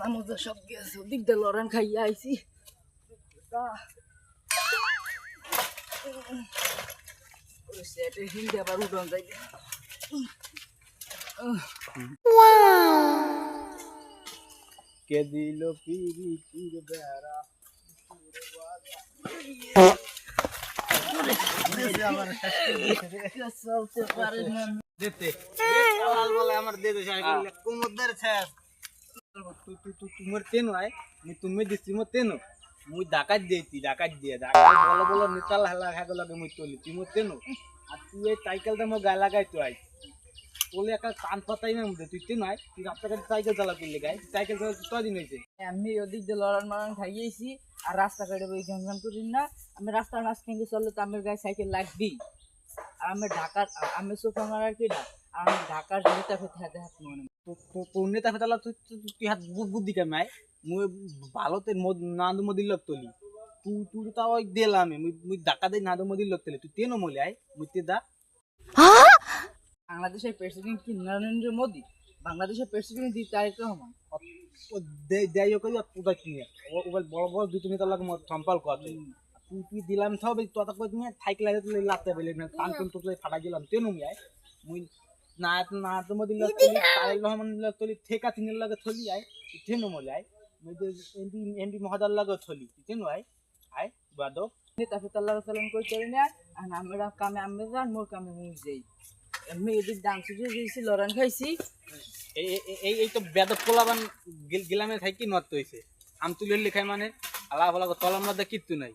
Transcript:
মজা সব গেছে দিক দিয়ে লড়ান খাইয়া আইছি সেটে হিন্দে আবার উঠন যাই কে দিল পিরিতির বেড়া চলতে পারে না দিতে আলাল বলে আমার দে দে সাইকেল কুমুদের শেষ তোমার তেন আয় তুমি দিছি মো তেন মুই ডাকাত দেইতি ডাকাত দিয়ে ডাকাত বলো বলো নিতাল হালা খাগো লাগে মুই তলি তুমি তেন আর তুই এই সাইকেলটা মো গায় লাগাই তো আই তোলে একটা কান পাতাই না মুদে তুই তেন আয় তুই রাস্তাঘাটে সাইকেল চালা করলে গায় সাইকেল চালা তো দিন হইছে আমি ওদিক দিয়ে লড়ান মারান খাইয়েছি আর রাস্তাঘাটে ওই গান করি না আমি রাস্তার মাঝখানে চললে তো আমার গায়ে সাইকেল লাগবেই আর আমি ঢাকার আমি সোফা মারার কি না আর আমি ঢাকার নেতা ফেতে হাতে হাত মনে তোর নেতা ফেতালা তুই তুই হাত বুদ্ধি কামাই মুই ভালোতে নান্দু মদির লোক তলি তুই তুই তাও দিলাম মুই ডাকা দেই নান্দু মদির লোক তলি তুই তেন মলে আয় মুই তে দা বাংলাদেশের প্রেসিডেন্ট কি নরেন্দ্র মোদী বাংলাদেশের প্রেসিডেন্ট দি তারেক রহমান ও দেই কই পুদা কিনে ও বড় বড় দুই নেতা লাগে সম্পর্ক আছে তুই তুই দিলাম সব তোতা কই নিয়ে সাইকেল তুই লাগতে বলে না কান কোন তো ফাটা গেলাম তেন মুই আয় মুই না না তো মদির লোক তলি তারেক রহমান লোক তলি ঠেকা তিনের লাগে থলি আয় তেন মলে আয় মুই এমপি মহাদার লাগে থলি তেন আয় আয় বাদো নেতা ফেতে আল্লাহ সালাম কই চলে না আর আমরা কামে আমি যান মোর কামে মুই যাই আমি এদিক ডান্স দিয়েছি লড়ান খাইছি এই তো বেদ পোলাবান গেলামে থাকি নষ্ট হইছে আম তুলে লেখাই মানে আল্লাহ বলা তলার মধ্যে কিচ্ছু নাই